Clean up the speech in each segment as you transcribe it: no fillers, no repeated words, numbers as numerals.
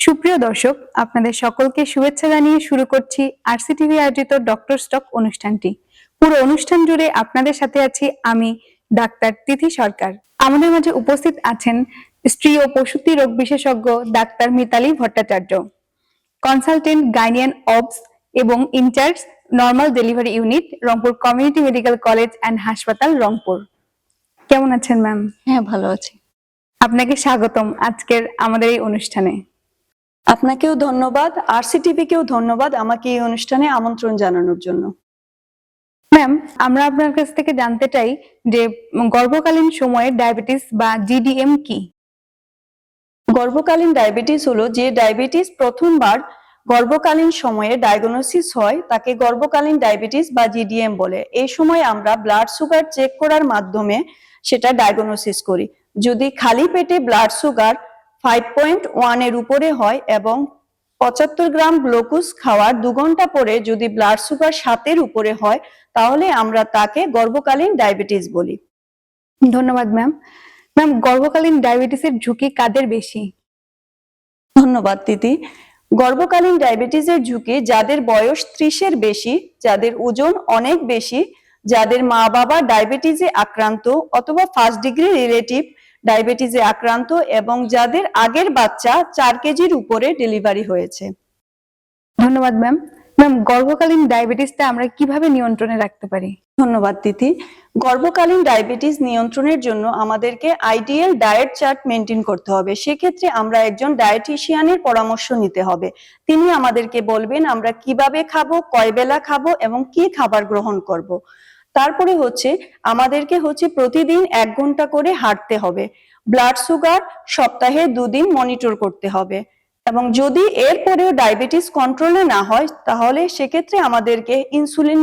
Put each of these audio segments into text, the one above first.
সুপ্রিয় দর্শক, আপনাদের সকলকে শুভেচ্ছা জানিয়ে শুরু করছি আরসিটিভি আয়োজিত ডক্টর স্টক অনুষ্ঠানটি। পুরো অনুষ্ঠান জুড়ে আপনাদের সাথে আছি আমি ডাক্তার তিথি সরকার। আমাদের মাঝে উপস্থিত আছেন স্ত্রী ও প্রসূতি রোগ বিশেষজ্ঞ ডাক্তার মিতালি ভট্টাচার্য, কনসালটেন্ট গাইনিয়ান অবস এবং incharge normal delivery unit, Rangpur community medical college and হাসপাতাল, রংপুর। কেমন আছেন ম্যাম? হ্যাঁ, ভালো আছি। আপনাকে স্বাগতম আজকের আমাদের এই অনুষ্ঠানে। আপনাকেও ধন্যবাদ, আরসিটিভিকেও ধন্যবাদ আমাকে এই অনুষ্ঠানে আমন্ত্রণ জানানোর জন্য। ম্যাম, আমরা আপনার কাছ থেকে জানতে চাই যে গর্ভকালীন সময়ে ডায়াবেটিস বা জিডিএম কি? গর্ভকালীন ডায়াবেটিস হলো যে ডায়াবেটিস প্রথমবার গর্ভকালীন সময়ে ডায়াগনোসিস হয় তাকে গর্ভকালীন ডায়াবেটিস বা জিডিএম বলে। এই সময় আমরা ব্লাড সুগার চেক করার মাধ্যমে সেটা ডায়াগনোসিস করি। যদি খালি পেটে ব্লাড সুগার 5.1 এর উপরে হয় এবং 75 গ্রাম গ্লুকোজ খাওয়ার 2 ঘন্টা পরে যদি ব্লাড সুগার 7 এর উপরে হয় তাহলে আমরা তাকে গর্ভকালীন ডায়াবেটিস বলি। ধন্যবাদ ম্যাম। ম্যাম, গর্ভকালীন ডায়াবেটিসের ঝুঁকি কাদের বেশি? ধন্যবাদ দিদি। গর্ভকালীন ডায়াবেটিসের ঝুঁকি যাদের বয়স 30 এর বেশি, যাদের ওজন অনেক বেশি, যাদের মা বাবা ডায়াবেটিসে আক্রান্ত অথবা ফার্স্ট ডিগ্রি রিলেটিভ ডায়াবেটিসে আক্রান্ত এবং যাদের আগের বাচ্চা 4 কেজির উপরে ডেলিভারি হয়েছে। ধন্যবাদ ম্যাম। ম্যাম, গর্ভকালীন ডায়াবেটিসটা আমরা কিভাবে নিয়ন্ত্রণে রাখতে পারি? ধন্যবাদ দিদি। গর্ভকালীন ডায়াবেটিস নিয়ন্ত্রণের জন্য আমাদেরকে আইডিয়াল ডায়েট চার্ট মেনটেন করতে হবে। সেক্ষেত্রে আমরা একজন ডায়েটিশিয়ানের পরামর্শ নিতে হবে। তিনি আমাদেরকে বলবেন আমরা কিভাবে খাবো, কয় বেলা খাবো এবং কি খাবার গ্রহণ করব। তারপরে আমাদেরকে প্রতিদিন 1 ঘন্টা করে হাঁটতে হবে। ব্লাড সুগার সপ্তাহে 2 দিন মনিটর করতে হবে এবং যদি এরপরেও ডায়াবেটিস কন্ট্রোলে না হয় তাহলে সেক্ষেত্রে আমাদেরকে ইনসুলিন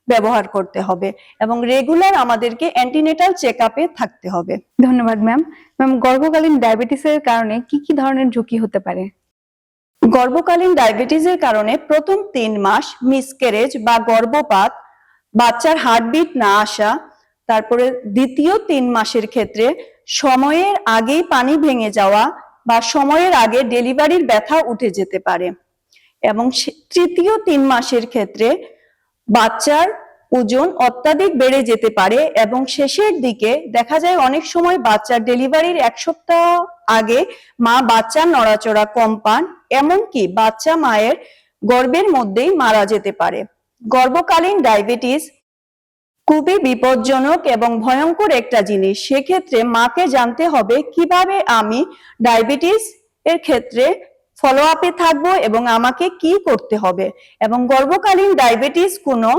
ব্যবহার করতে হবে এবং রেগুলার আমাদেরকে অ্যান্টিনেটাল চেকআপে থাকতে হবে। ধন্যবাদ ম্যাম। ম্যাম, গর্ভকালীন ডায়াবেটিসের কারণে কি কি ধরনের ঝুঁকি হতে পারে? গর্ভকালীন ডায়াবেটিসের কারণে প্রথম 3 মাস মিসক্যারেজ বা গর্ভপাত, বাচ্চার হার্টবিট না আসা, তারপরে দ্বিতীয় 3 মাসের ক্ষেত্রে সময়ের আগেই পানি ভেঙে যাওয়া বা সময়ের আগে ডেলিভারির ব্যথা উঠে যেতে পারে এবং তৃতীয় 3 মাসের ক্ষেত্রে বাচ্চার ওজন অত্যাধিক বেড়ে যেতে পারে এবং শেষের দিকে দেখা যায় অনেক সময় বাচ্চার ডেলিভারির 1 সপ্তাহ আগে মা বাচ্চার নড়াচড়া কম পান, এমনকি বাচ্চা মায়ের গর্ভের মধ্যেই মারা যেতে পারে। গর্ভকালীন ডায়াবেটিস খুবই বিপজ্জনক এবং ভয়ঙ্কর একটা জিনিস। সেক্ষেত্রে মাকে জানতে হবে কিভাবে আমি ডায়াবেটিস এর ক্ষেত্রে ফলো আপে থাকবো এবং আমাকে কি করতে হবে। এবং গর্ভকালীন ডায়াবেটিস কোনো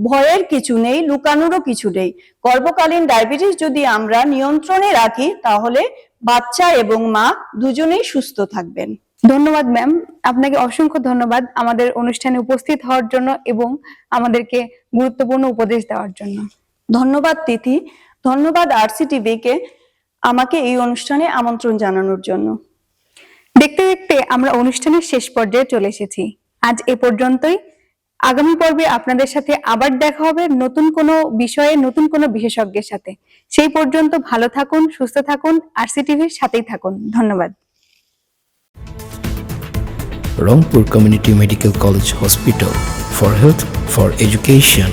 ভয়ের কিছু নেই, লুকানোরও কিছু নেই। গর্ভকালীন ডায়াবেটিস যদি আমরা নিয়ন্ত্রণে রাখি তাহলে বাচ্চা এবং মা দুজনেই সুস্থ থাকবেন। ধন্যবাদ ম্যাম, আপনাকে অসংখ্য ধন্যবাদ আমাদের অনুষ্ঠানে উপস্থিত হওয়ার জন্য এবং আমাদেরকে গুরুত্বপূর্ণ উপদেশ দেওয়ার জন্য। ধন্যবাদ তিথি। ধন্যবাদ আরসিটিভিকে আমাকে এই অনুষ্ঠানে আমন্ত্রণ জানানোর জন্য। দেখতে দেখতে আমরা অনুষ্ঠানের শেষ পর্যায়ে চলে এসেছি। আজ এ পর্যন্তই। আগামী পর্বে আপনাদের সাথে আবার দেখা হবে নতুন কোনো বিষয়ে, নতুন কোনো বিশেষজ্ঞের সাথে। সেই পর্যন্ত ভালো থাকুন, সুস্থ থাকুন, আরসিটিভির সাথেই থাকুন। ধন্যবাদ। Rangpur Community Medical College Hospital, for health, for education.